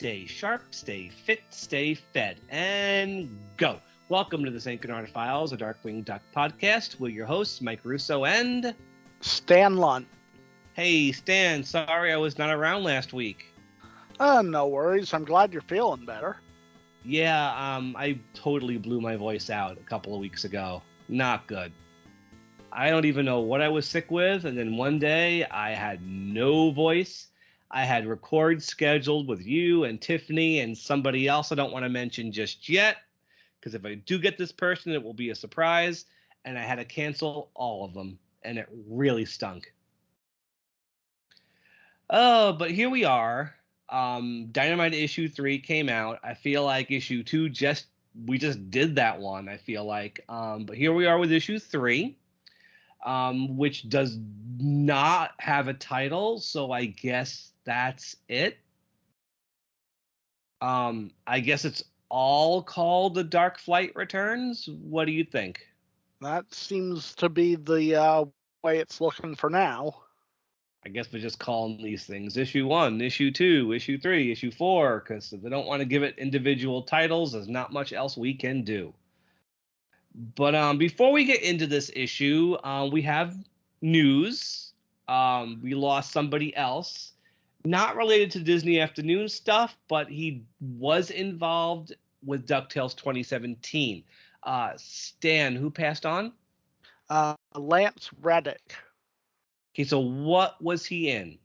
stay sharp, stay fit, stay fed, and go. Welcome to the St. Canard Files, a Darkwing Duck podcast. We're your hosts, Mike Russo and Stan Lunt. Hey, Stan, sorry I was not around last week. No worries. I'm glad you're feeling better. Yeah, I totally blew my voice out a couple of weeks ago. Not good. I don't even know what I was sick with, and then one day I had no voice. I had records scheduled with you and Tiffany and somebody else I don't want to mention just yet, because if I do get this person, it will be a surprise, and I had to cancel all of them, and it really stunk. Oh, but here we are. Dynamite issue 3 came out. I feel like issue 2 we just did that one, I feel like. But here we are with issue 3. Which does not have a title, so I guess that's it. I guess it's all called The Dark Flight Returns. What do you think? That seems to be the way it's looking for now. I guess we're just calling these things issue 1, issue 2, issue 3, issue 4, because if they don't want to give it individual titles, there's not much else we can do. But before we get into this issue, we have news. We lost somebody else, not related to Disney Afternoon stuff, but he was involved with Ducktales 2017. Stan, who passed on? Lance Reddick. Okay, so what was he in?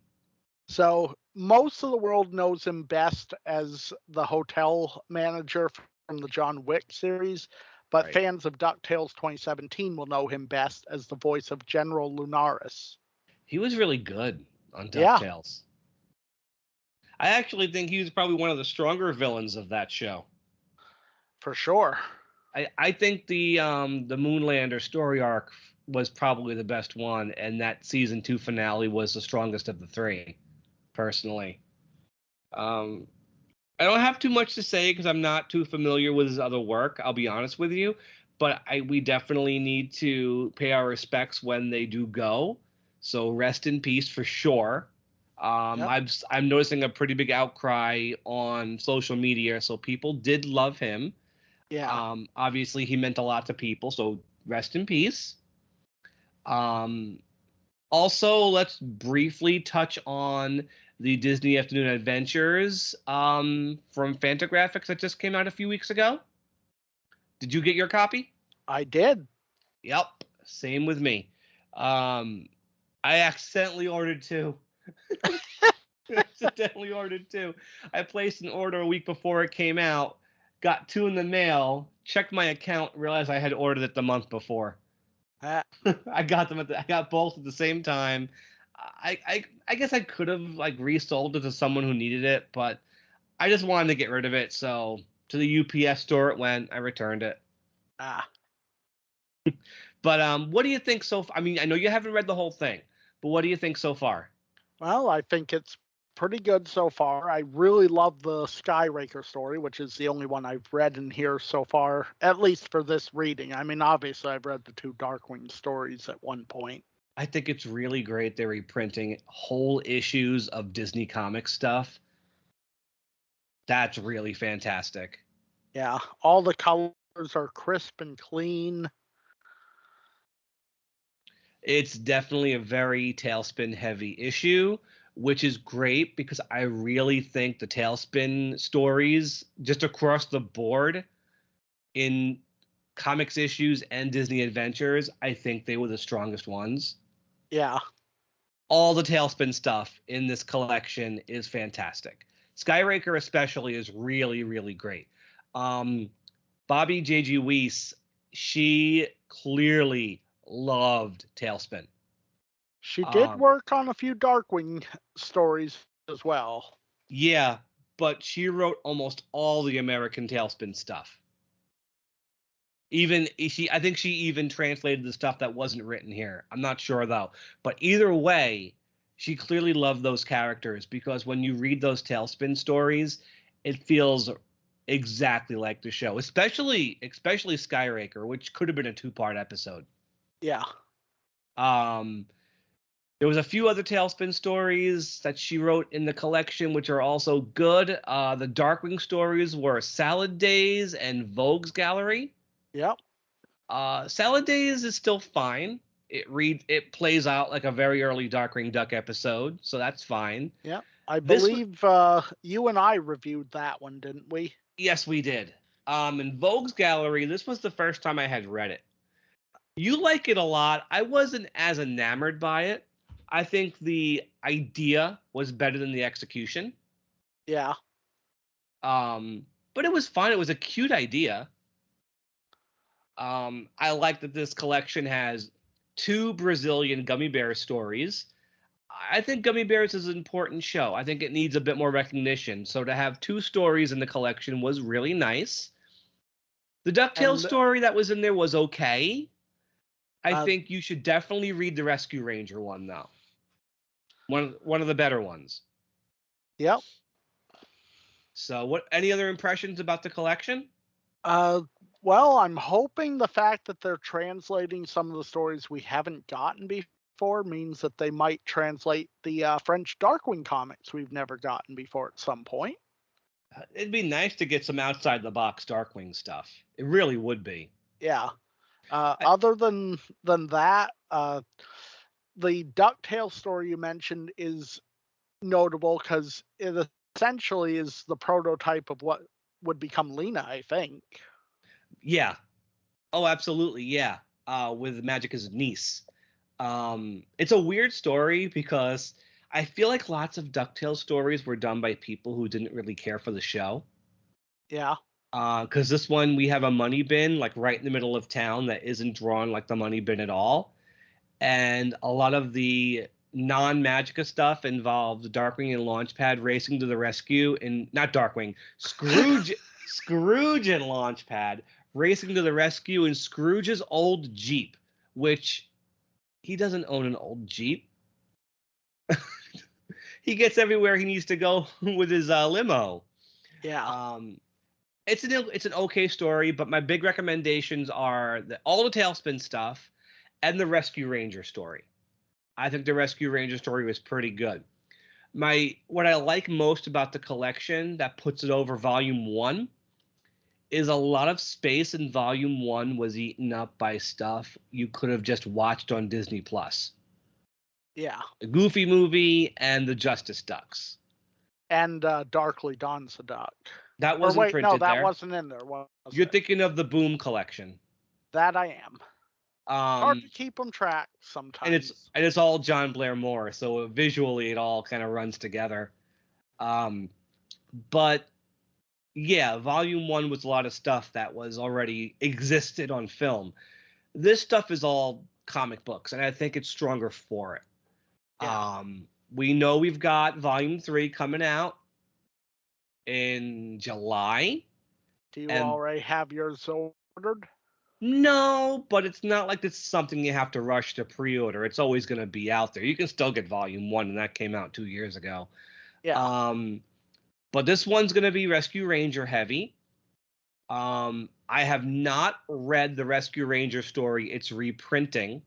So most of the world knows him best as the hotel manager from the John Wick series. But Right. Fans of DuckTales 2017 will know him best as the voice of General Lunaris. He was really good on DuckTales. Yeah. I actually think he was probably one of the stronger villains of that show. For sure. I think the Moonlander story arc was probably the best one, and that season 2 finale was the strongest of the 3, personally. I don't have too much to say because I'm not too familiar with his other work, I'll be honest with you. But we definitely need to pay our respects when they do go. So rest in peace for sure. Yep. I'm noticing a pretty big outcry on social media, so people did love him. Yeah. Obviously, he meant a lot to people, so rest in peace. Also, let's briefly touch on the Disney Afternoon Adventures from Fantagraphics that just came out a few weeks ago. Did you get your copy? I did. Yep, same with me. I accidentally ordered 2. I placed an order a week before it came out, got 2 in the mail, checked my account, realized I had ordered it the month before. I got them I got both at the same time. I guess I could have resold it to someone who needed it, but I just wanted to get rid of it. So to the UPS store it went. I returned it. But what do you think so far? I mean, I know you haven't read the whole thing, but what do you think so far? Well, I think it's pretty good so far. I really love the Skyraker story, which is the only one I've read in here so far, at least for this reading. I mean, obviously, I've read the 2 Darkwing stories at one point. I think it's really great they're reprinting whole issues of Disney Comics stuff. That's really fantastic. Yeah, all the colors are crisp and clean. It's definitely a very Tailspin heavy issue, which is great because I really think the Tailspin stories just across the board in comics issues and Disney Adventures, I think they were the strongest ones. Yeah. All the Tailspin stuff in this collection is fantastic. Skyraker especially is really, really great. Bobby J.G. Weiss, she clearly loved Tailspin. She did work on a few Darkwing stories as well. Yeah, but she wrote almost all the American Tailspin stuff. I think she even translated the stuff that wasn't written here. I'm not sure though. But either way, she clearly loved those characters because when you read those Tailspin stories, it feels exactly like the show, especially Skyraker, which could have been a 2-part episode. Yeah. There was a few other Tailspin stories that she wrote in the collection, which are also good. The Darkwing stories were Salad Days and Vogue's Gallery. Yep. Salad Days is still fine. It plays out like a very early Darkwing Duck episode, so that's fine. Yep. I believe you and I reviewed that one, didn't we? Yes, we did. In Vogue's Gallery, this was the first time I had read it. You like it a lot. I wasn't as enamored by it. I think the idea was better than the execution. Yeah. But it was fun. It was a cute idea. I like that this collection has 2 Brazilian gummy bear stories. I think Gummy Bears is an important show. I think it needs a bit more recognition. So to have 2 stories in the collection was really nice. The Ducktales story that was in there was okay. I think you should definitely read the Rescue Ranger one, though. One of the better ones. Yep. So any other impressions about the collection? Well, I'm hoping the fact that they're translating some of the stories we haven't gotten before means that they might translate the French Darkwing comics we've never gotten before at some point. It'd be nice to get some outside the box Darkwing stuff. It really would be. Yeah. Other than that, the DuckTales story you mentioned is notable because it essentially is the prototype of what would become Lena, I think. Yeah. Oh, absolutely. Yeah. With Magic as a niece. It's a weird story because I feel like lots of DuckTales stories were done by people who didn't really care for the show. Yeah. Because this one, we have a money bin like right in the middle of town that isn't drawn like the money bin at all. And a lot of the non-Magica stuff involved Darkwing and Launchpad racing to the rescue, and not Darkwing, Scrooge and Launchpad racing to the rescue in Scrooge's old Jeep, which he doesn't own an old Jeep. He gets everywhere he needs to go with his limo. Yeah. It's an okay story, but my big recommendations are all the Tailspin stuff and the Rescue Ranger story. I think the Rescue Ranger story was pretty good. What I like most about the collection that puts it over Volume 1 is a lot of space in Volume 1 was eaten up by stuff you could have just watched on Disney+. Yeah. The Goofy movie and the Justice Ducks. And Darkly Dawn's the Duck. That wasn't printed no, that there. wasn't in there. You're thinking of the Boom collection. That I am. Hard to keep them track sometimes. And it's all John Blair Moore, so visually it all kind of runs together. But yeah, Volume 1 was a lot of stuff that was already existed on film. This stuff is all comic books, and I think it's stronger for it. Yeah. We know we've got Volume 3 coming out in July. Do you already have yours ordered? No, but it's not like it's something you have to rush to pre-order. It's always going to be out there. You can still get Volume 1, and that came out 2 years ago. Yeah. But this one's going to be Rescue Ranger heavy. I have not read the Rescue Ranger story. It's reprinting.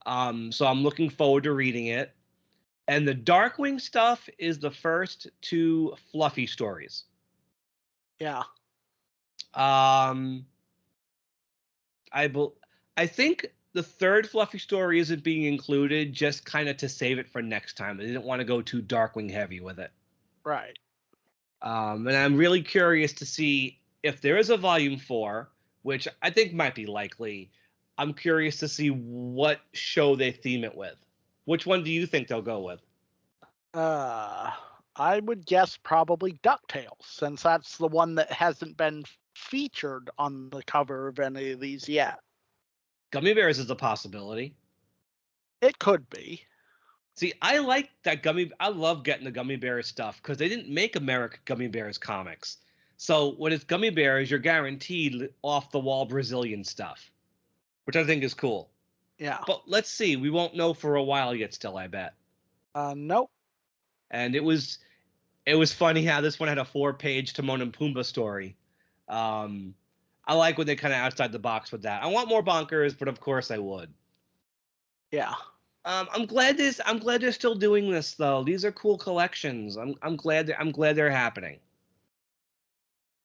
So I'm looking forward to reading it. And the Darkwing stuff is the first 2 fluffy stories. Yeah. I think the 3rd fluffy story isn't being included just kind of to save it for next time. They didn't want to go too Darkwing heavy with it. Right. And I'm really curious to see if there is a Volume 4, which I think might be likely. I'm curious to see what show they theme it with. Which one do you think they'll go with? I would guess probably DuckTales, since that's the one that hasn't been featured on the cover of any of these yet. Gummy Bears is a possibility. It could be. See, I like that I love getting the Gummy Bears stuff because they didn't make American Gummy Bears comics. So when it's Gummy Bears, you're guaranteed off-the-wall Brazilian stuff, which I think is cool. Yeah. But let's see. We won't know for a while yet still, I bet. Nope. And it was funny how this one had a 4-page Timon and Pumbaa story. I like when they kind of outside the box with that. I want more bonkers, but of course I would. Yeah. I'm glad they're still doing this though. These are cool collections. I'm glad they're happening.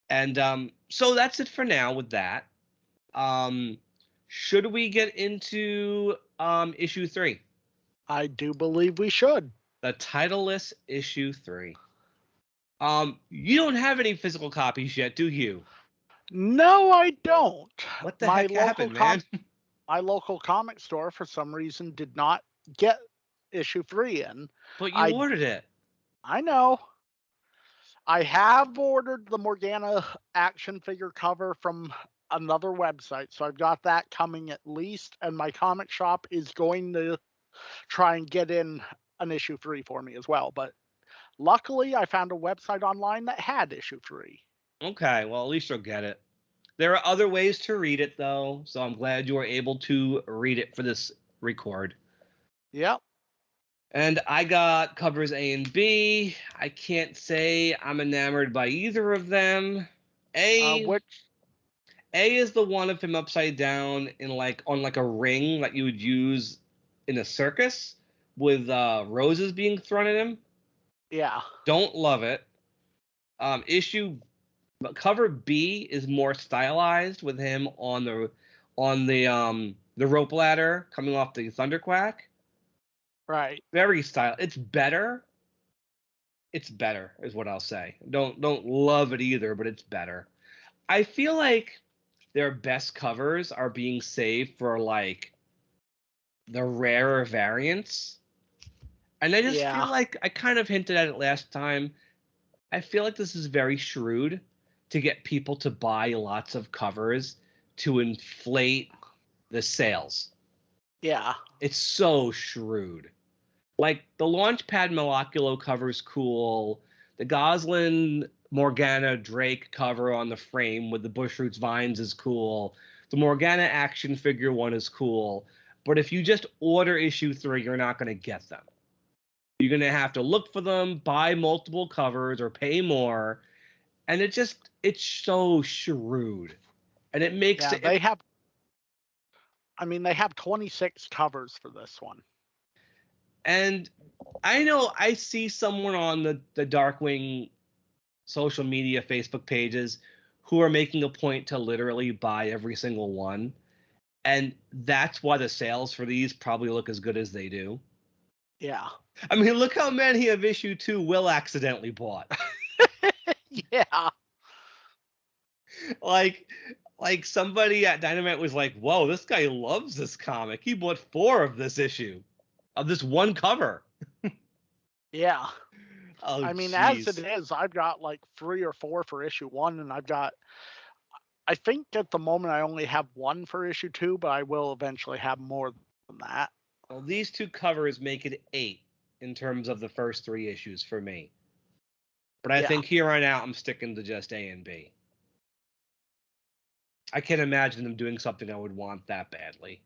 And so that's it for now with that. Should we get into issue 3? I do believe we should. The titleless issue 3. You don't have any physical copies yet, do you? No, I don't. What the heck happened, man? My local comic store, for some reason, did not get issue 3 in. But you ordered it. I know. I have ordered the Morgana action figure cover from another website, so I've got that coming at least, and my comic shop is going to try and get in an issue 3 for me as well. But luckily, I found a website online that had issue 3. Okay, well, at least you'll get it. There are other ways to read it, though, so I'm glad you were able to read it for this record. Yep. And I got covers A and B. I can't say I'm enamored by either of them. A is the one of him upside down in on a ring that you would use in a circus with roses being thrown at him. Yeah. Don't love it. Cover B is more stylized with him on the rope ladder coming off the Thunderquack. Right. Very style. It's better. It's better is what I'll say. Don't love it either, but it's better. I feel like their best covers are being saved for the rarer variants. And I just feel like I kind of hinted at it last time. I feel like this is very shrewd to get people to buy lots of covers to inflate the sales. Yeah. It's so shrewd. Like the Launchpad Moloculo cover is cool. The Goslin Morgana Drake cover on the frame with the Bushroots vines is cool. The Morgana action figure one is cool. But if you just order issue 3, you're not going to get them. You're going to have to look for them, buy multiple covers, or pay more. And it's so shrewd. And it makes it... They have 26 covers for this one. And I know I see someone on the Darkwing social media Facebook pages who are making a point to literally buy every single one. And that's why the sales for these probably look as good as they do. Yeah. I mean, look how many of issue 2 Will accidentally bought. Yeah. Like somebody at Dynamite was like, whoa, this guy loves this comic. He bought 4 of this issue. Of this one cover. Yeah. Oh, I mean, geez. as it is, I've got 3 or 4 for issue 1, and I think at the moment I only have 1 for issue 2, but I will eventually have more than that. Well, these 2 covers make it 8 in terms of the first 3 issues for me. But I think here on out, I'm sticking to just A and B. I can't imagine them doing something I would want that badly.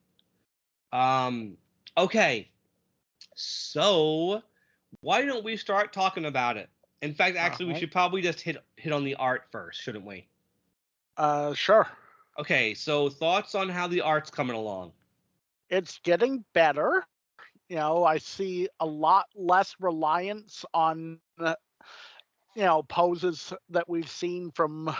Okay. So, why don't we start talking about it? In fact, actually, we should probably just hit on the art first, shouldn't we? Sure. Okay, so thoughts on how the art's coming along? It's getting better. I see a lot less reliance on, poses that we've seen from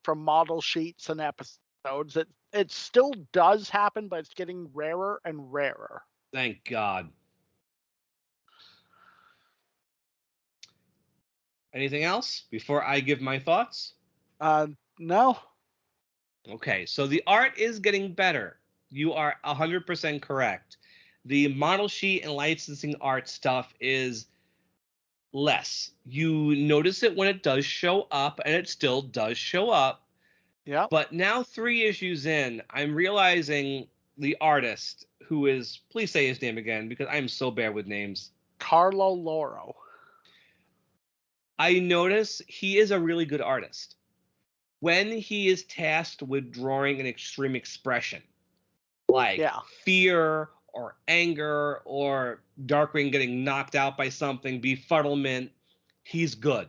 model sheets and episodes. It still does happen, but it's getting rarer and rarer. Thank God. Anything else before I give my thoughts? No. Okay, so the art is getting better. You are 100% correct. The model sheet and licensing art stuff is less. You notice it when it does show up, and it still does show up. Yeah. But now 3 issues in, I'm realizing the artist, who is, please say his name again, because I'm so bad with names. Carlo Loro. I notice he is a really good artist. When he is tasked with drawing an extreme expression, like fear or anger or Darkwing getting knocked out by something, befuddlement, he's good.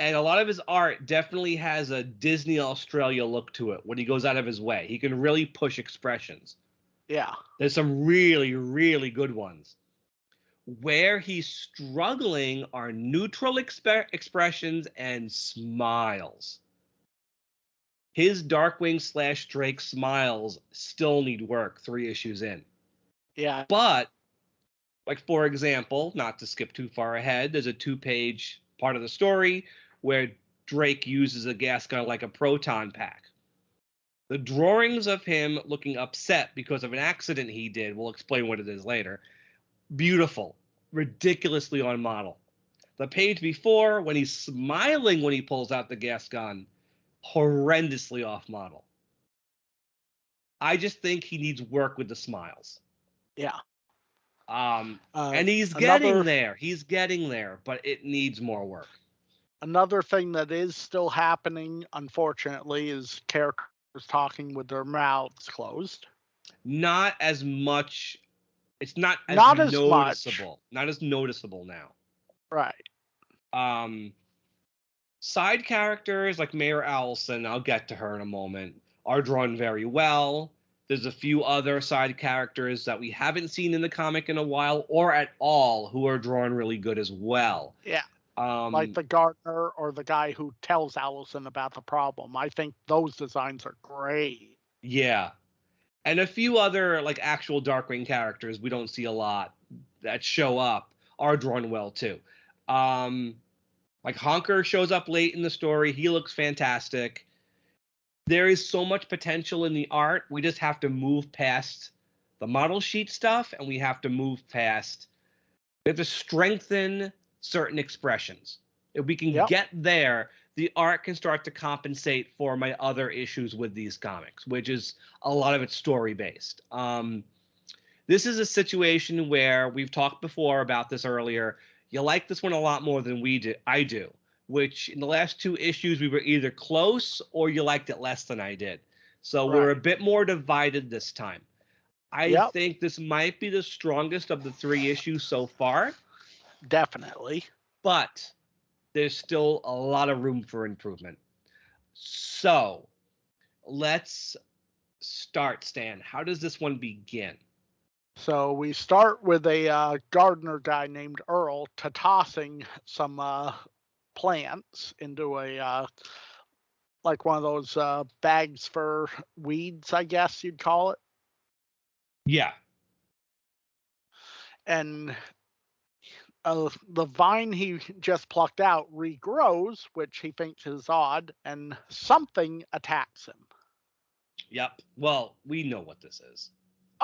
And a lot of his art definitely has a Disney Australia look to it when he goes out of his way. He can really push expressions. Yeah. There's some really, really good ones. Where he's struggling are neutral expressions and smiles. His Darkwing / Drake smiles still need work 3 issues in. Yeah. But, like, for example, not to skip too far ahead, there's a 2-page part of the story where Drake uses a gas gun like a proton pack. The drawings of him looking upset because of an accident he did, we'll explain what it is later, beautiful, ridiculously on model. The page before, when he's smiling when he pulls out the gas gun, horrendously off model. I just think he needs work with the smiles. Yeah. And he's getting there. He's getting there, but it needs more work. Another thing that is still happening, unfortunately, is characters talking with their mouths closed. Not as much. It's not as noticeable. Not as noticeable now. Right. Side characters like Mayor Owlson, I'll get to her in a moment, are drawn very well. There's a few other side characters that we haven't seen in the comic in a while or at all who are drawn really good as well. Yeah. Like the gardener or the guy who tells Allison about the problem. I think those designs are great. Yeah. And a few other like actual Darkwing characters we don't see a lot that show up are drawn well too. Like Honker shows up late in the story. He looks fantastic. There is so much potential in the art. We just have to move past the model sheet stuff, and we have to strengthen certain expressions. If we can get there, the art can start to compensate for my other issues with these comics, which is a lot of it's story-based. This is a situation where we've talked before about this earlier. You like this one a lot more than I do, which in the last 2 issues, we were either close or you liked it less than I did. So we're a bit more divided this time. I think this might be the strongest of the 3 issues so far. Definitely. But there's still a lot of room for improvement. So let's start, Stan. How does this one begin? So we start with a gardener guy named Earl tossing some plants into a like one of those bags for weeds, I guess you'd call it. Yeah. And the vine he just plucked out regrows, which he thinks is odd, and something attacks him. Yep. Well, we know what this is.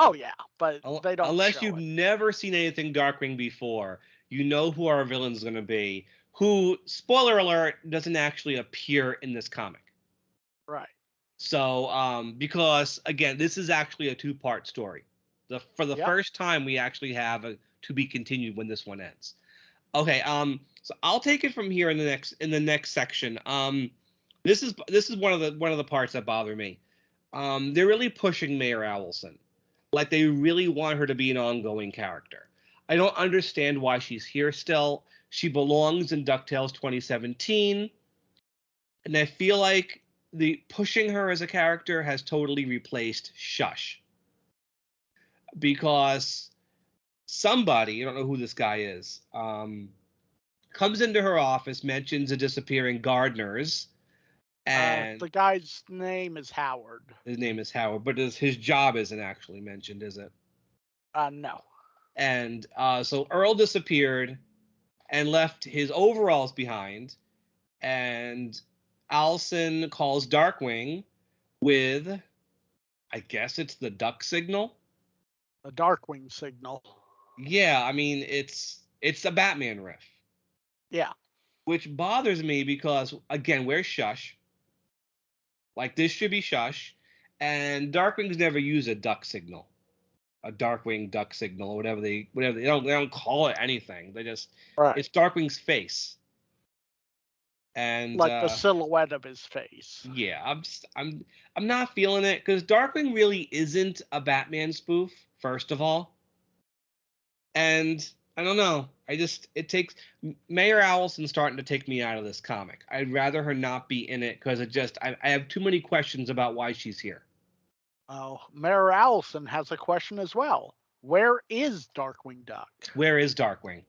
Oh, yeah, but they don't Unless you've never seen anything Darkwing before, you know who our villain's going to be, who, spoiler alert, doesn't actually appear in this comic. Right. So, because, again, this is actually a 2-part story. For the first time, we actually have a to be continued when this one ends. Okay, so I'll take it from here in the next section. This is one of the parts that bother me. They're really pushing Mayor Owlson. Like they really want her to be an ongoing character. I don't understand why she's here still. She belongs in Ducktales 2017. And I feel like the pushing her as a character has totally replaced Shush. Because somebody, I don't know who this guy is, comes into her office, mentions the disappearing gardeners. And the guy's name is Howard. His name is Howard, but his job isn't actually mentioned, is it? No. And so Earl disappeared and left his overalls behind. And Allison calls Darkwing with, I guess it's the duck signal? The Darkwing signal. Yeah, I mean, it's a Batman riff. Yeah. Which bothers me because, again, where's Shush? Like, this should be Shush. And Darkwing's never used a duck signal. A Darkwing duck signal or whatever they don't call it anything. They just it's Darkwing's face. And like the silhouette of his face. Yeah, I'm not feeling it because Darkwing really isn't a Batman spoof, first of all. And I don't know. It takes Mayor Owlson starting to take me out of this comic. I'd rather her not be in it because I have too many questions about why she's here. Oh, Mayor Allison has a question as well. Where is Darkwing Duck? Where is Darkwing?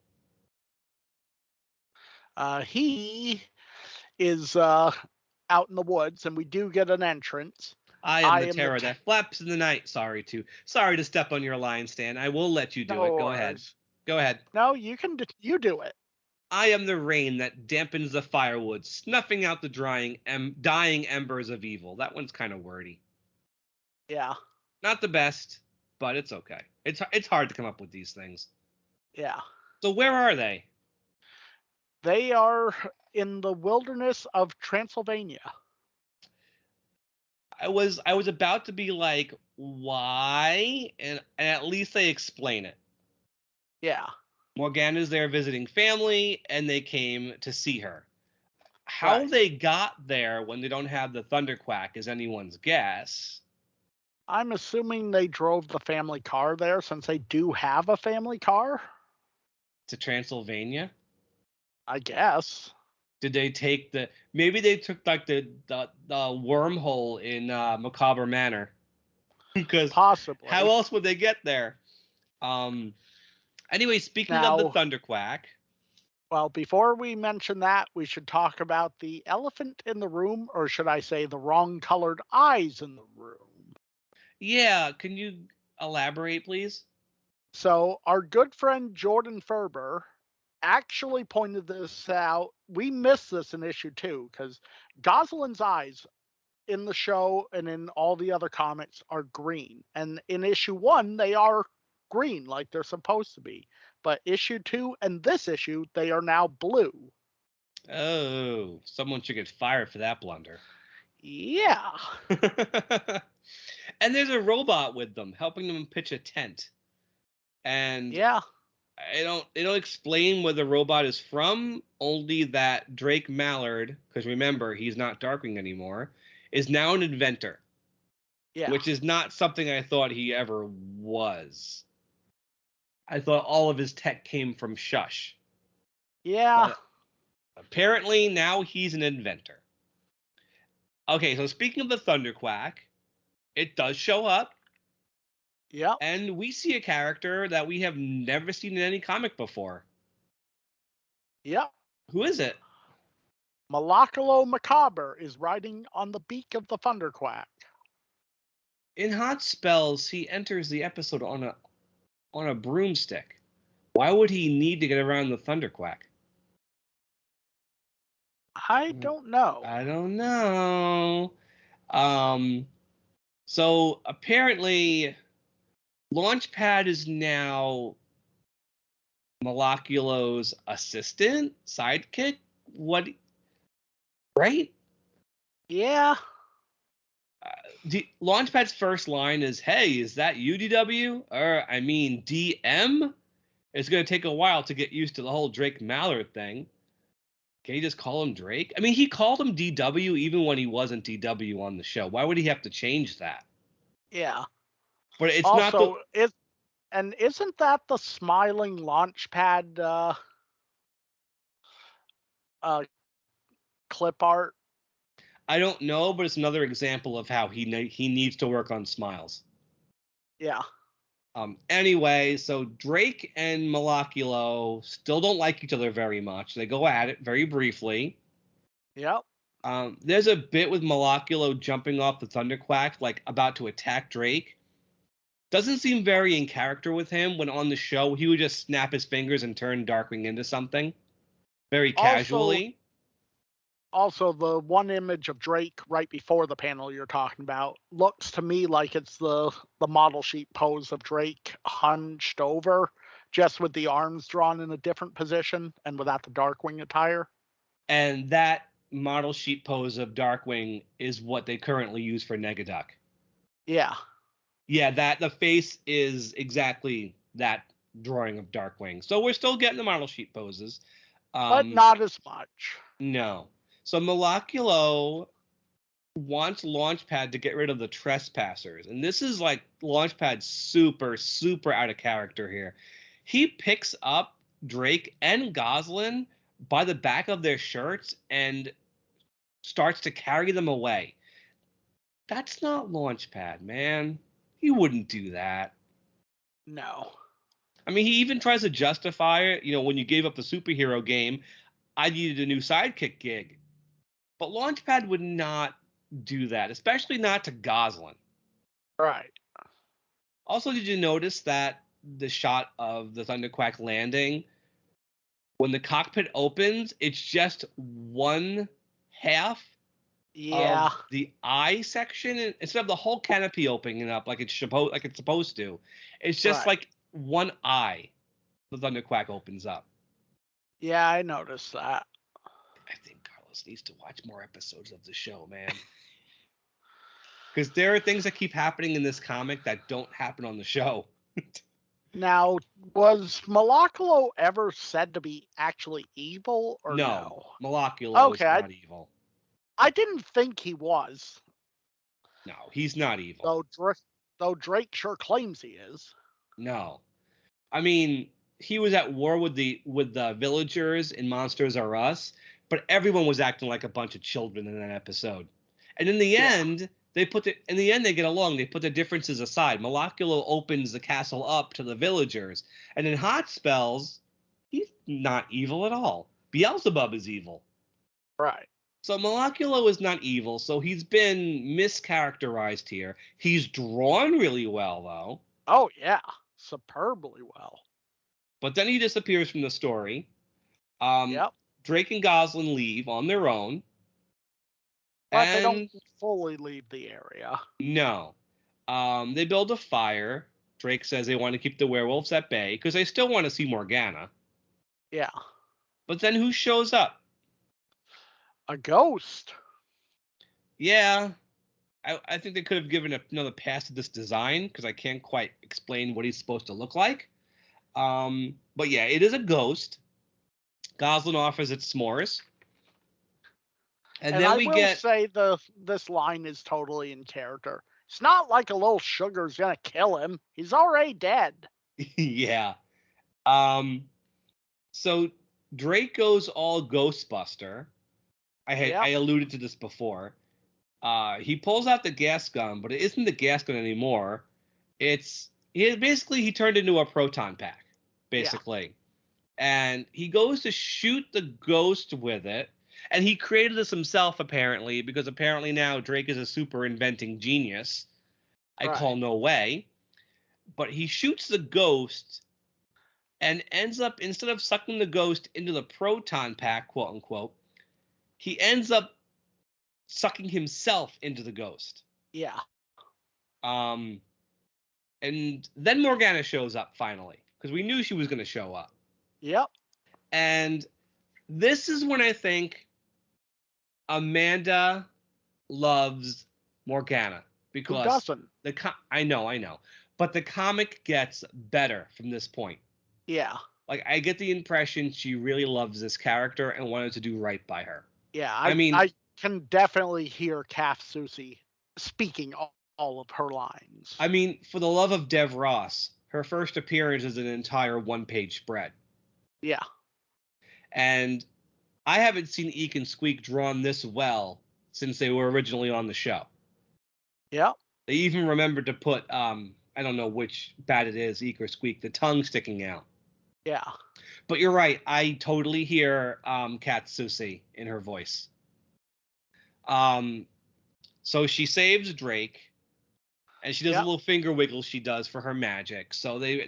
He is out in the woods, and we do get an entrance. I am the terror that flaps in the night. Sorry to step on your line, Stan. I will let you do it. Go ahead. Go ahead. No, you can. You do it. I am the rain that dampens the firewood, snuffing out the dying embers of evil. That one's kind of wordy. Yeah. Not the best, but it's okay. It's hard to come up with these things. Yeah. So where are they? They are in the wilderness of Transylvania. I was about to be like, why? And at least they explain it. Yeah. Morgana's there visiting family, and they came to see her. How they got there when they don't have the Thunderquack is anyone's guess. I'm assuming they drove the family car there, since they do have a family car. To Transylvania? I guess. Did they take maybe they took like the wormhole in Macawber Manor? Because possibly. How else would they get there? Anyway, speaking of the Thunderquack. Well, before we mention that, we should talk about the elephant in the room, or should I say the wrong colored eyes in the room. Yeah, can you elaborate, please? So our good friend Jordan Ferber actually pointed this out. We missed this in issue 2 because Gosalyn's eyes in the show and in all the other comics are green. And in issue 1, they are green like they're supposed to be. But issue 2 and this issue, they are now blue. Oh, someone should get fired for that blunder. Yeah. And there's a robot with them helping them pitch a tent. And yeah, they don't explain where the robot is from, only that Drake Mallard, because remember, he's not Darkwing anymore, is now an inventor. Yeah. Which is not something I thought he ever was. I thought all of his tech came from Shush. Yeah. But apparently now he's an inventor. Okay, so speaking of the Thunderquack, it does show up. Yeah. And we see a character that we have never seen in any comic before. Yeah. Who is it? Moloculo Macawber is riding on the beak of the Thunderquack. In Hot Spells, he enters the episode on a broomstick. Why would he need to get around the Thunderquack? I don't know. I don't know. So apparently Launchpad is now Moloculo's assistant, sidekick. What? Right? Yeah. Launchpad's first line is, "Hey, is that UDW? Or I mean DM? It's going to take a while to get used to the whole Drake Mallard thing. Can you just call him Drake? I mean, he called him DW even when he wasn't DW on the show. Why would he have to change that? Yeah. But it's also, not and isn't that the smiling Launchpad clip art? I don't know, but it's another example of how he needs to work on smiles. Yeah. Anyway, so Drake and Moloculo still don't like each other very much. They go at it very briefly. Yep. There's a bit with Moloculo jumping off the Thunderquack, like about to attack Drake. Doesn't seem very in character with him. When on the show, he would just snap his fingers and turn Darkwing into something. Very casually. Also, the one image of Drake right before the panel you're talking about looks to me like it's the model sheet pose of Drake hunched over, just with the arms drawn in a different position and without the Darkwing attire. And that model sheet pose of Darkwing is what they currently use for Negaduck. Yeah. Yeah, the face is exactly that drawing of Darkwing. So we're still getting the model sheet poses. But not as much. No. So Moloculo wants Launchpad to get rid of the trespassers. And this is like Launchpad super, super out of character here. He picks up Drake and Gosalyn by the back of their shirts and starts to carry them away. That's not Launchpad, man. He wouldn't do that. No. I mean, he even tries to justify it. When you gave up the superhero game, I needed a new sidekick gig. But Launchpad would not do that, especially not to Goslin. Right. Also, did you notice that the shot of the Thunderquack landing, when the cockpit opens, it's just one half of the eye section instead of the whole canopy opening up like it's supposed to. It's just like one eye. The Thunderquack opens up. Yeah, I noticed that. I think Carlos needs to watch more episodes of the show, man. Because there are things that keep happening in this comic that don't happen on the show. Now, was Moloculo ever said to be actually evil or no? Moloculo is not evil. I didn't think he was. No, he's not evil. Though Drake sure claims he is. No. I mean, he was at war with the villagers in Monsters R Us, but everyone was acting like a bunch of children in that episode. And in the end, they get along. They put the differences aside. Moloculo opens the castle up to the villagers, and in hot spells, he's not evil at all. Beelzebub is evil. Right. So Moloculo is not evil, so he's been mischaracterized here. He's drawn really well, though. Oh, yeah. Superbly well. But then he disappears from the story. Drake and Goslin leave on their own. But they don't fully leave the area. No. They build a fire. Drake says they want to keep the werewolves at bay because they still want to see Morgana. Yeah. But then who shows up? A ghost. Yeah. I think they could have given another pass to this design because I can't quite explain what he's supposed to look like. But yeah, it is a ghost. Goslin offers it s'mores. And then we say this line is totally in character. It's not like a little sugar's gonna kill him. He's already dead. Yeah. So Drake goes all Ghostbuster. I alluded to this before. He pulls out the gas gun, but it isn't the gas gun anymore. He turned into a proton pack, basically. Yeah. And he goes to shoot the ghost with it. And he created this himself, apparently, because apparently now Drake is a super inventing genius. I call no way. But he shoots the ghost and ends up, instead of sucking the ghost into the proton pack, quote unquote, he ends up sucking himself into the ghost. Yeah. And then Morgana shows up finally, because we knew she was going to show up. Yep. And this is when I think Amanda loves Morgana, because who doesn't? I know, but the comic gets better from this point. Yeah. Like, I get the impression she really loves this character and wanted to do right by her. Yeah, I can definitely hear Kath Soucie speaking all of her lines. I mean, for the love of Dev Ross, her first appearance is an entire one-page spread. Yeah. And I haven't seen Eek and Squeak drawn this well since they were originally on the show. Yeah. They even remembered to put, I don't know which bat it is, Eek or Squeak, the tongue sticking out. Yeah. But you're right. I totally hear Kath Soucie in her voice. So she saves Drake, and she does a little finger wiggle she does for her magic. So they're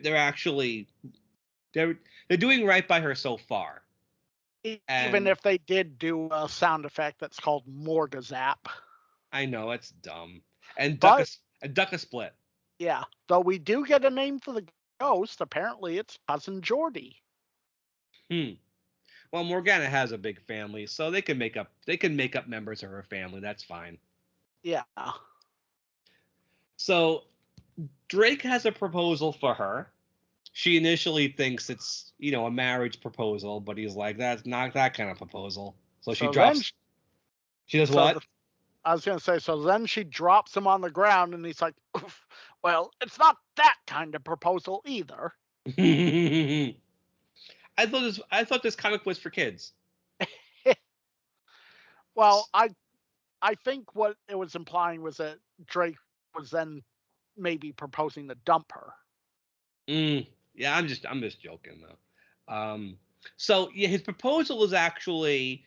doing right by her so far. Even if they did do a sound effect that's called Morgazap. I know, it's dumb. And Duck a Split. Yeah, though we do get a name for the ghost. Apparently it's Cousin Geordie. Well, Morgana has a big family, so they can make up members of her family. That's fine. Yeah. So Drake has a proposal for her. She initially thinks it's, a marriage proposal, but he's like, that's not that kind of proposal. So she drops. She does what? I was going to say, so then she drops him on the ground, and he's like, oof, well, it's not that kind of proposal either. I thought this comic was for kids. Well, I think what it was implying was that Drake was then maybe proposing to dump her. Yeah, I'm just joking though. So yeah, his proposal is actually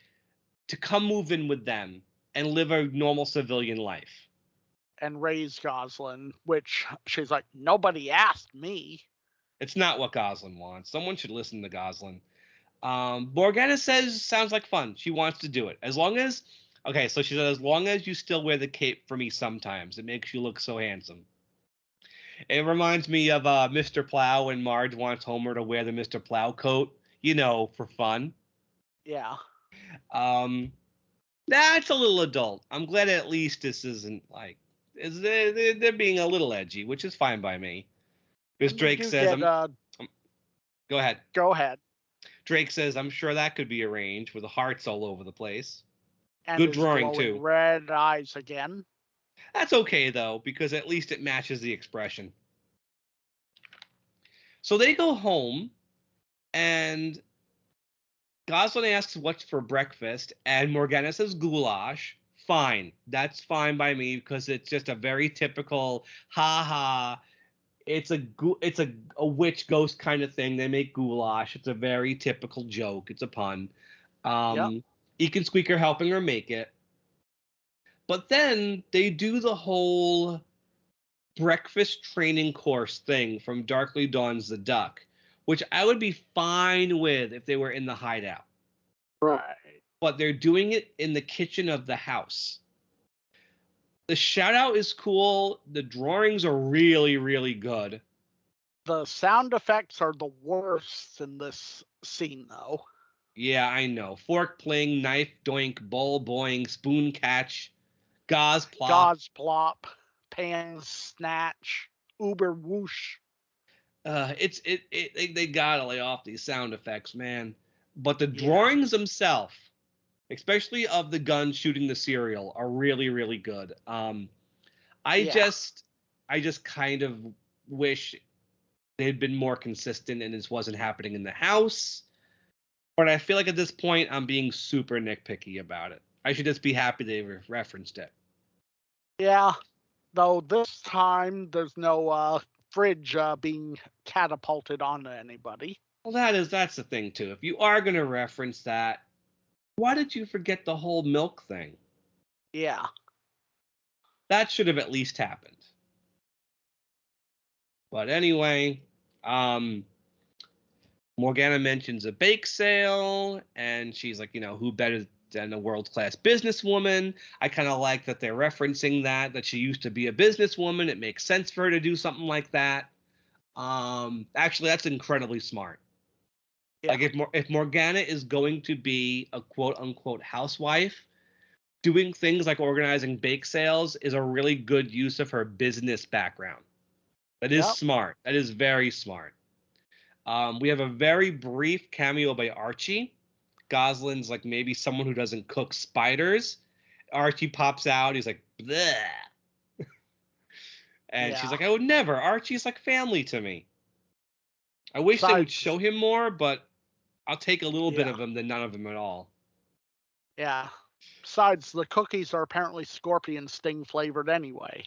to come move in with them and live a normal civilian life. And raise Goslin, which she's like, nobody asked me. It's not what Goslin wants. Someone should listen to Goslin. Morgana says sounds like fun. She wants to do it. As long as okay, so she said as long as you still wear the cape for me sometimes. It makes you look so handsome. It reminds me of Mr. Plow when Marge wants Homer to wear the Mr. Plow coat, for fun. Yeah. That's a little adult. I'm glad at least this isn't like they're being a little edgy, which is fine by me. Because Drake says, go ahead. Go ahead. Drake says, I'm sure that could be arranged with the hearts all over the place. And good drawing too. Red eyes again. That's okay though, because at least it matches the expression. So they go home, and Goslin asks what's for breakfast, and Morgana says goulash. Fine. That's fine by me because it's just a very typical ha. It's a witch ghost kind of thing. They make goulash. It's a very typical joke. It's a pun. Yep. Eek and Squeak are helping her make it. But then they do the whole breakfast training course thing from Darkly Dawns the Duck, which I would be fine with if they were in the hideout. Right. But they're doing it in the kitchen of the house. The shout out is cool. The drawings are really, really good. The sound effects are the worst in this scene, though. Yeah, I know. Fork pling, knife doink, bowl boing, spoon catch, gauze plop. Gauze plop, pan snatch, uber whoosh. They gotta lay off these sound effects, man. But the drawings themselves, especially of the gun shooting the cereal, are really, really good. I just kind of wish they'd been more consistent and this wasn't happening in the house. But I feel like at this point I'm being super nitpicky about it. I should just be happy they referenced it. Yeah, though this time there's no fridge being catapulted onto anybody. Well, that's the thing too. If you are going to reference that, why did you forget the whole milk thing? Yeah. That should have at least happened. But anyway, Morgana mentions a bake sale, and she's like, who better than a world-class businesswoman? I kind of like that they're referencing that she used to be a businesswoman. It makes sense for her to do something like that. Actually, that's incredibly smart. Yeah. Like if Morgana is going to be a quote-unquote housewife, doing things like organizing bake sales is a really good use of her business background. That is smart. That is very smart. We have a very brief cameo by Archie. Goslin's like maybe someone who doesn't cook spiders. Archie pops out. He's like, bleh. And she's like, I would never. Archie's like family to me. I wish they would show him more, but I'll take a little bit of him than none of him at all. Yeah. Besides, the cookies are apparently scorpion sting flavored anyway.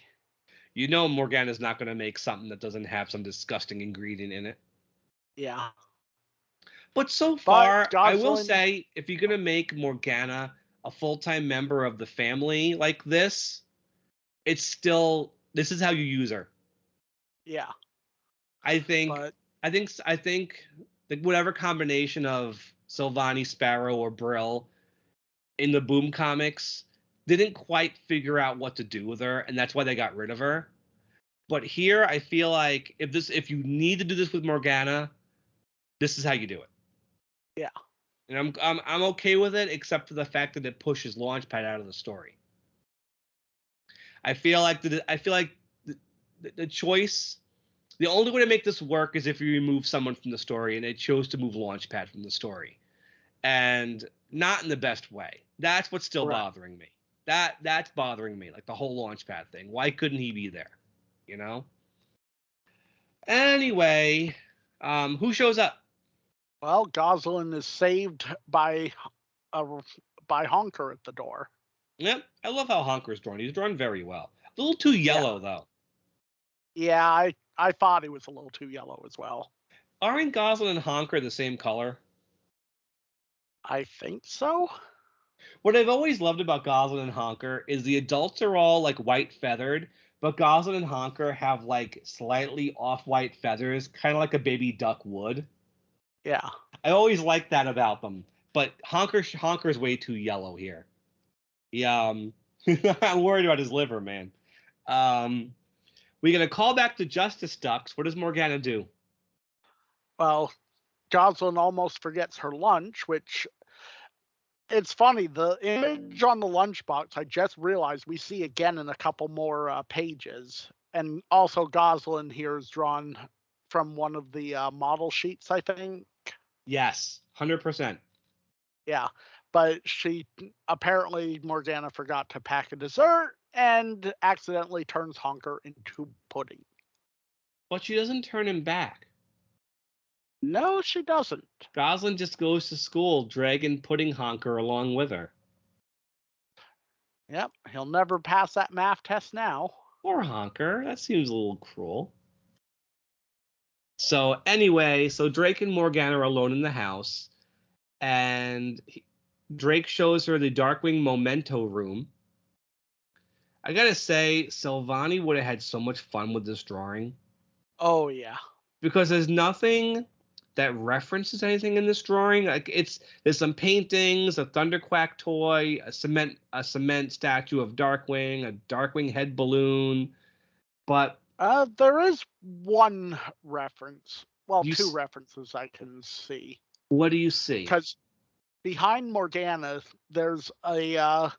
Morgana's not going to make something that doesn't have some disgusting ingredient in it. Yeah. But so far, I will say, if you're going to make Morgana a full-time member of the family like this, it's still, this is how you use her. Yeah. I think whatever combination of Silvani, Sparrow, or Brill in the Boom comics didn't quite figure out what to do with her, and that's why they got rid of her. But here, I feel like if you need to do this with Morgana, this is how you do it. Yeah. And I'm okay with it, except for the fact that it pushes Launchpad out of the story. I feel like the choice. The only way to make this work is if you remove someone from the story, and they chose to move Launchpad from the story, and not in the best way. That's what's still bothering me. That's bothering me, like the whole Launchpad thing. Why couldn't he be there? Anyway, who shows up? Well, Goslin is saved by Honker at the door. Yep, I love how Honker's drawn. He's drawn very well. A little too yellow, though. Yeah, I thought he was a little too yellow as well. Aren't Goslin and Honker the same color? I think so. What I've always loved about Goslin and Honker is the adults are all like white feathered, but Goslin and Honker have like slightly off-white feathers, kind of like a baby duck would. Yeah. I always like that about them, but Honker's way too yellow here. Yeah, I'm worried about his liver, man. We're gonna call back the Justice Ducks. What does Morgana do? Well, Goslin almost forgets her lunch, which it's funny. The image on the lunchbox, I just realized we see again in a couple more pages. And also Goslin here is drawn from one of the model sheets, I think. Yes, 100%. Yeah, but apparently Morgana forgot to pack a dessert and accidentally turns Honker into pudding. But she doesn't turn him back. No, she doesn't. Goslin just goes to school, dragging pudding Honker along with her. Yep, he'll never pass that math test now. Poor Honker. That seems a little cruel. So anyway, Drake and Morgana are alone in the house, and Drake shows her the Darkwing memento room. I gotta say, Silvani would have had so much fun with this drawing. Oh yeah. Because there's nothing that references anything in this drawing. Like there's some paintings, a Thunderquack toy, a cement statue of Darkwing, a Darkwing head balloon, but there is one reference. Well, two references I can see. What do you see? Because behind Morgana, there's a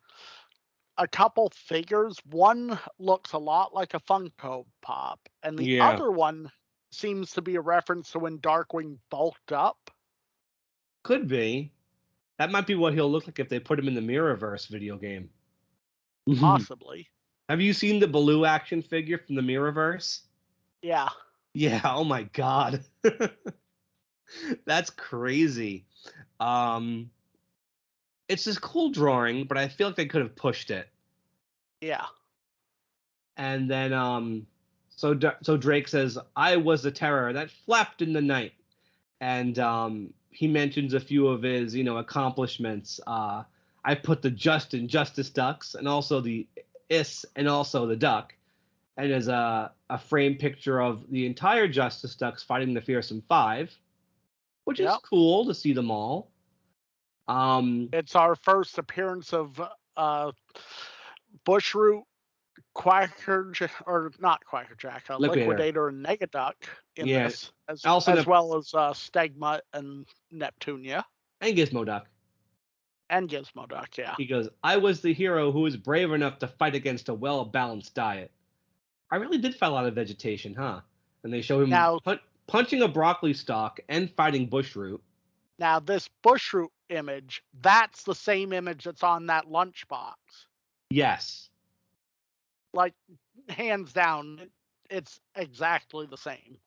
couple figures. One looks a lot like a Funko Pop, and the other one seems to be a reference to when Darkwing bulked up. Could be. That might be what he'll look like if they put him in the Mirrorverse video game. Possibly. Have you seen the Baloo action figure from the Mirrorverse? Yeah. Yeah, oh my god. That's crazy. It's this cool drawing, but I feel like they could have pushed it. Yeah. And then so Drake says, "I was the terror that flapped in the night." And he mentions a few of his, accomplishments. I put the Just in Justice Ducks, and also the Is, and also the Duck. And there's a framed picture of the entire Justice Ducks fighting the Fearsome Five, which is cool to see them all. It's our first appearance of Bushroot, Liquidator, and Negaduck in this, as well as Stegma and Neptunia. And Gizmoduck. Yeah. He goes, "I was the hero who was brave enough to fight against a well-balanced diet." I really did fight a lot of vegetation, huh? And they show him punching a broccoli stalk and fighting Bushroot. Now, this Bushroot image, that's the same image that's on that lunchbox. Yes. Like, hands down, it's exactly the same.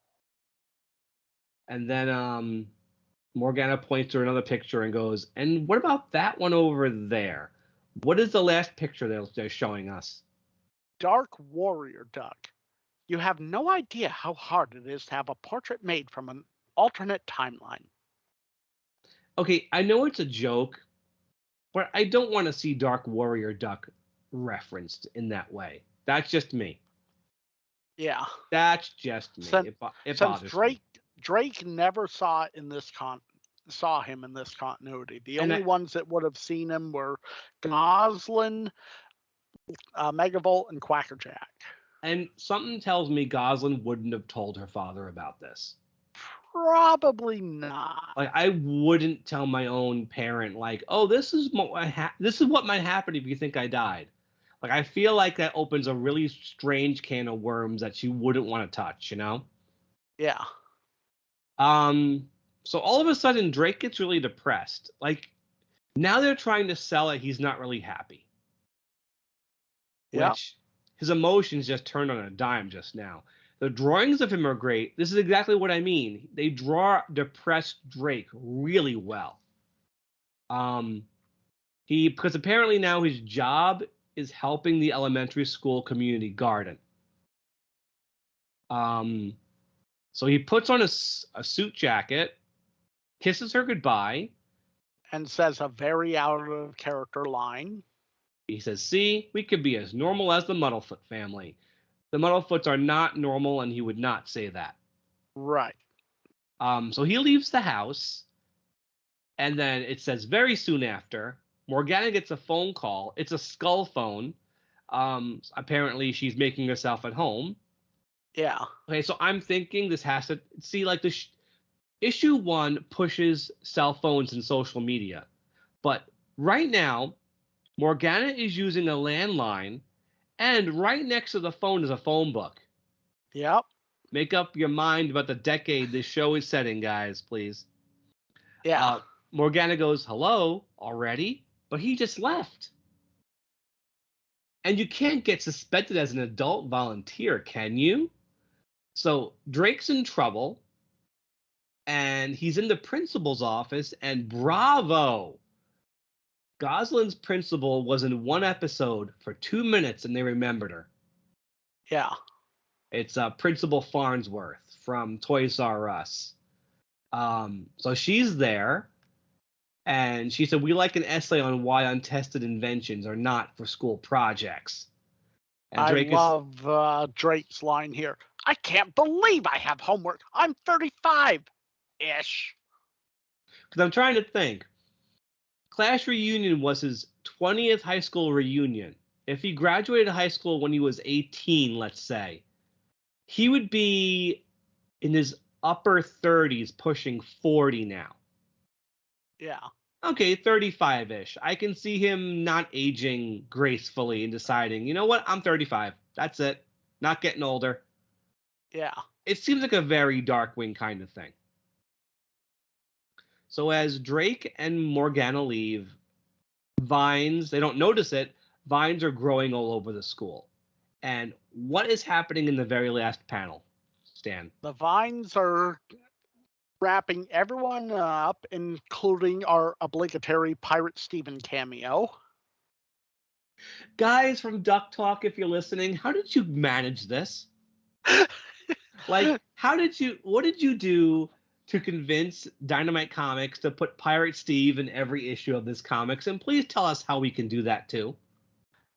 And then Morgana points to another picture and goes, "And what about that one over there? What is the last picture they're showing us?" Dark Warrior Duck. You have no idea how hard it is to have a portrait made from an alternate timeline. Okay, I know it's a joke, but I don't want to see Dark Warrior Duck referenced in that way. That's just me. Yeah. That's just me. Since Drake never saw him in this continuity. The only ones that would have seen him were Goslin, Megavolt, and Quackerjack. And something tells me Goslin wouldn't have told her father about this. Probably not. Like, I wouldn't tell my own parent, like, "Oh, this is what might happen if you think I died." Like, I feel like that opens a really strange can of worms that she wouldn't want to touch, Yeah. So all of a sudden, Drake gets really depressed. Like, now they're trying to sell it. He's not really happy. Yeah. Which his emotions just turned on a dime just now. The drawings of him are great. This is exactly what I mean. They draw depressed Drake really well. Because apparently now his job is helping the elementary school community garden. So he puts on a suit jacket, kisses her goodbye, and says a very out of character line. He says, "See, we could be as normal as the Muddlefoot family. The Muddlefoots are not normal, and he would not say that." Right. So he leaves the house, and then it says very soon after, Morgana gets a phone call. It's a skull phone. Apparently, she's making herself at home. Yeah. Okay, so I'm thinking this has to see like the issue 1 pushes cell phones and social media, but right now Morgana is using a landline, and right next to the phone is a phone book. Yep. Make up your mind about the decade this show is setting, guys, please. Yeah. Morgana goes, "Hello, already?" But he just left. And you can't get suspended as an adult volunteer, can you? So Drake's in trouble, and he's in the principal's office, and bravo! Gosling's principal was in one episode for 2 minutes, and they remembered her. Yeah. It's Principal Farnsworth from Toys R Us. So she's there, and she said, "We like an essay on why untested inventions are not for school projects." And I love Drake's line here. "I can't believe I have homework. I'm 35-ish. Because I'm trying to think. Class reunion was his 20th high school reunion. If he graduated high school when he was 18, let's say, he would be in his upper 30s, pushing 40 now. Yeah. Okay, 35-ish. I can see him not aging gracefully and deciding, you know what, I'm 35. That's it. Not getting older. Yeah. It seems like a very Darkwing kind of thing. So as Drake and Morgana leave, vines, they don't notice it, vines are growing all over the school. And what is happening in the very last panel, Stan? The vines are wrapping everyone up, including our obligatory Pirate Steven cameo. Guys from Duck Talk, if you're listening, how did you manage this? Like, what did you do to convince Dynamite Comics to put Pirate Steve in every issue of this comics? And please tell us how we can do that too.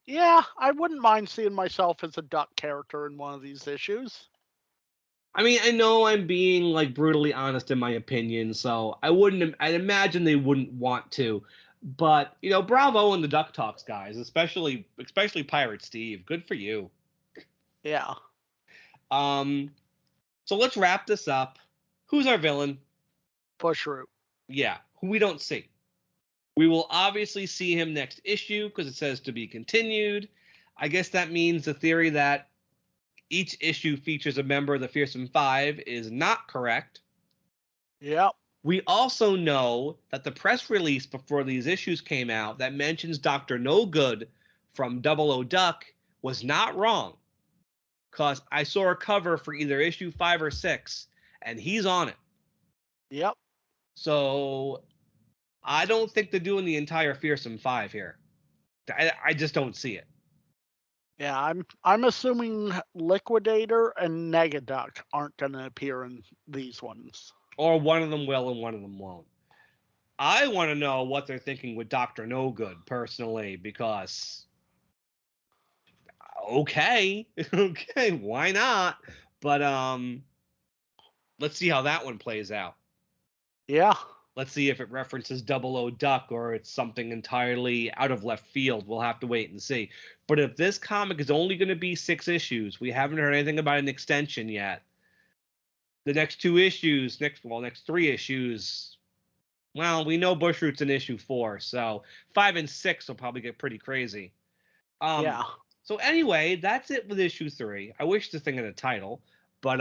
Yeah, I wouldn't mind seeing myself as a Duck character in one of these issues. I mean, I know I'm being like brutally honest in my opinion, so I'd imagine they wouldn't want to. But, you know, bravo on the Duck Talks guys, especially Pirate Steve. Good for you. Yeah. So let's wrap this up. Who's our villain? Bushroot. Yeah, who we don't see. We will obviously see him next issue because it says to be continued. I guess that means the theory that each issue features a member of the Fearsome Five is not correct. Yep. We also know that the press release before these issues came out that mentions Dr. No Good from Double O Duck was not wrong. Because I saw a cover for either issue 5 or 6, and he's on it. Yep. So I don't think they're doing the entire Fearsome Five here. I just don't see it. Yeah, I'm assuming Liquidator and Negaduck aren't going to appear in these ones. Or one of them will and one of them won't. I want to know what they're thinking with Dr. No Good, personally, because okay, why not? But let's see how that one plays out. Yeah. Let's see if it references Double O Duck or it's something entirely out of left field. We'll have to wait and see. But if this comic is only going to be 6 issues, we haven't heard anything about an extension yet. The next 2 issues, next 3 issues, well, we know Bushroot's in issue 4, so 5 and 6 will probably get pretty crazy. Yeah. So anyway, that's it with issue 3. I wish this thing had a title, but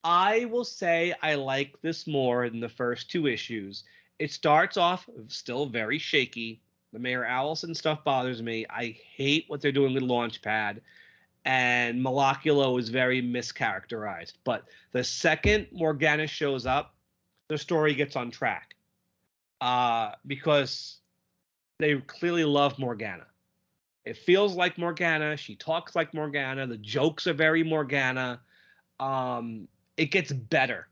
I will say I like this more than the first 2 issues. It starts off still very shaky. The Mayor Allison stuff bothers me. I hate what they're doing with Launchpad. And Moloculo is very mischaracterized. But the second Morgana shows up, the story gets on track. Because they clearly love Morgana. It feels like Morgana. She talks like Morgana. The jokes are very Morgana. It gets better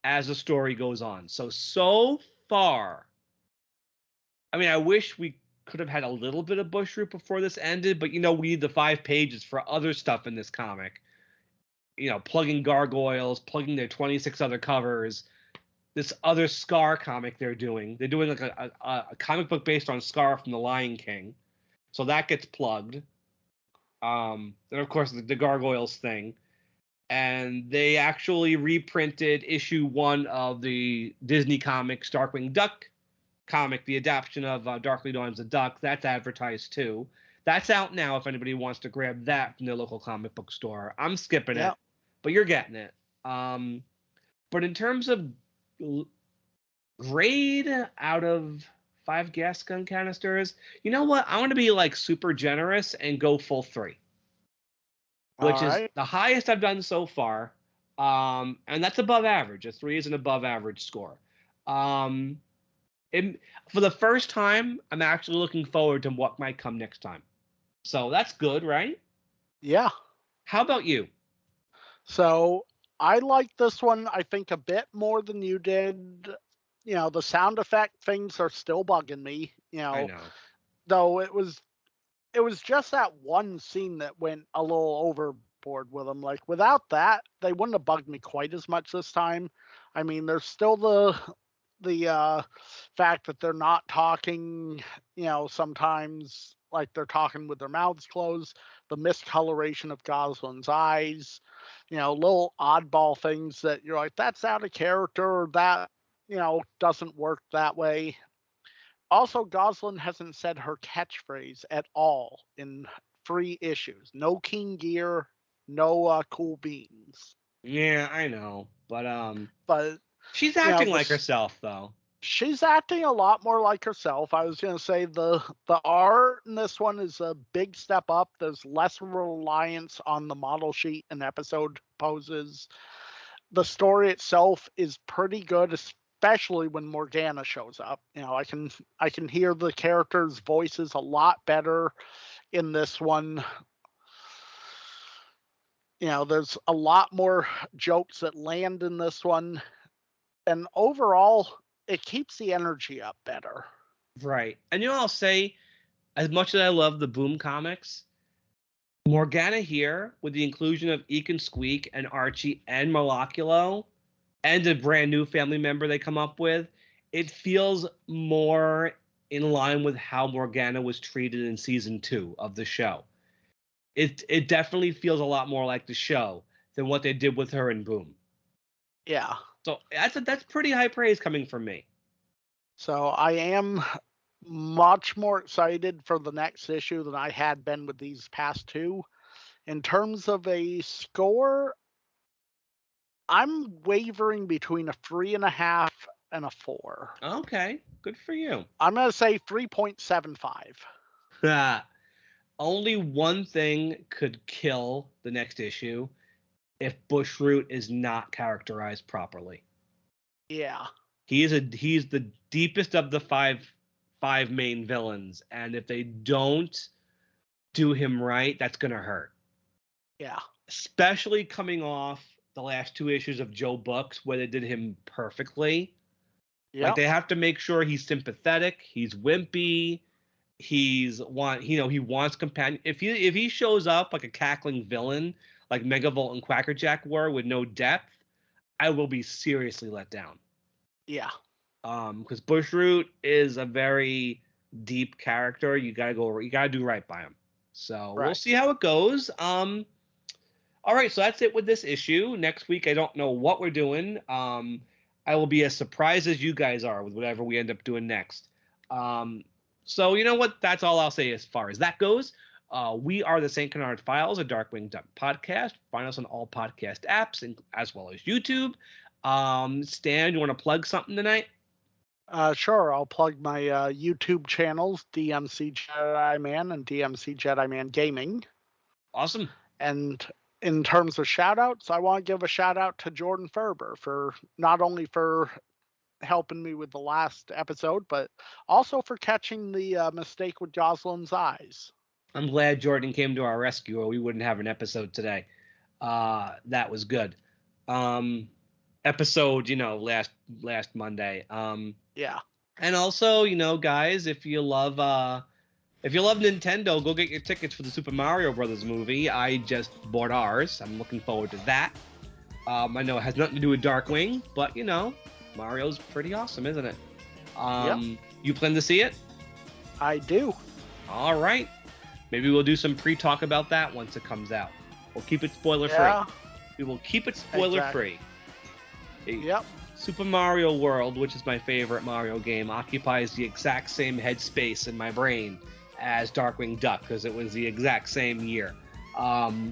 as the story goes on. So far, I mean, I wish we could have had a little bit of Bushroot before this ended, but we need the 5 pages for other stuff in this comic. Plugging gargoyles, plugging their 26 other covers. This other Scar comic they're doing. They're doing like a comic book based on Scar from The Lion King. So that gets plugged. Then, of course, the Gargoyles thing. And they actually reprinted issue 1 of the Disney Comics Darkwing Duck comic, the adaptation of Darkly Dawns the Duck. That's advertised too. That's out now if anybody wants to grab that from their local comic book store. I'm skipping it, but you're getting it. But in terms of grade out of 5 gas gun canisters, you know what? I want to be like super generous and go full 3, which is the highest I've done so far. And that's above average. A 3 is an above average score. For the first time, I'm actually looking forward to what might come next time. So that's good, right? Yeah. How about you? So I like this one, I think, a bit more than you did. The sound effect things are still bugging me. I know. Though it was just that one scene that went a little overboard with them. Like without that, they wouldn't have bugged me quite as much this time. I mean, there's still the fact that they're not talking. Sometimes like they're talking with their mouths closed. The miscoloration of Gosalyn's eyes. Little oddball things that you're like, that's out of character. Or that doesn't work that way. Also, Gosalyn hasn't said her catchphrase at all in 3 issues. No King Gear, no cool beans. Yeah, I know, but But she's acting like herself, though. She's acting a lot more like herself. I was going to say the art in this one is a big step up. There's less reliance on the model sheet and episode poses. The story itself is pretty good, especially when Morgana shows up. I can hear the characters' voices a lot better in this one. There's a lot more jokes that land in this one. And overall, it keeps the energy up better. Right. And I'll say, as much as I love the Boom comics, Morgana here, with the inclusion of Eek and Squeak and Archie and Moloculo, and a brand new family member they come up with, it feels more in line with how Morgana was treated in season 2 of the show. It definitely feels a lot more like the show than what they did with her in Boom. Yeah. So that's pretty high praise coming from me. So I am much more excited for the next issue than I had been with these past 2. In terms of a score, I'm wavering between a 3.5 and a 4. Okay, good for you. I'm going to say 3.75. Only one thing could kill the next issue if Bushroot is not characterized properly. Yeah. He's the deepest of the five main villains, and if they don't do him right, that's gonna hurt. Yeah. Especially coming off the last 2 issues of Joe Books where they did him perfectly. Yeah. Like they have to make sure he's sympathetic, he's wimpy, he wants companion. If he shows up like a cackling villain, like Megavolt and Quackerjack were, with no depth, I will be seriously let down. Yeah. Because Bushroot is a very deep character. You gotta do right by him. So We'll see how it goes. All right, so that's it with this issue. Next week, I don't know what we're doing. I will be as surprised as you guys are with whatever we end up doing next. So you know what? That's all I'll say as far as that goes. We are the St. Canard Files, a Darkwing Duck podcast. Find us on all podcast apps, as well as YouTube. Stan, you want to plug something tonight? Sure. I'll plug my YouTube channels, DMC Jedi Man and DMC Jedi Man Gaming. Awesome. And in terms of shout outs, I want to give a shout out to Jordan Ferber for not only for helping me with the last episode, but also for catching the mistake with Jocelyn's eyes. I'm glad Jordan came to our rescue, or we wouldn't have an episode today. That was good. Episode, last Monday. Yeah. And also, guys, if you love Nintendo, go get your tickets for the Super Mario Brothers movie. I just bought ours. I'm looking forward to that. I know it has nothing to do with Darkwing, but Mario's pretty awesome, isn't it? Yep. You plan to see it? I do. All right. Maybe we'll do some pre-talk about that once it comes out. We'll keep it spoiler-free. Yeah. We will keep it spoiler-free. Yep. Super Mario World, which is my favorite Mario game, occupies the exact same headspace in my brain as Darkwing Duck, because it was the exact same year.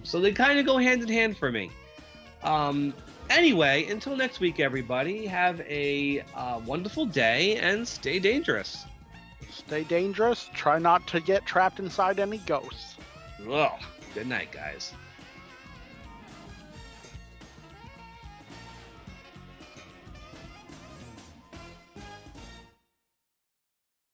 So they kind of go hand in hand for me. Anyway, until next week, everybody, have a wonderful day and stay dangerous. Stay dangerous. Try not to get trapped inside any ghosts. Ugh. Good night, guys.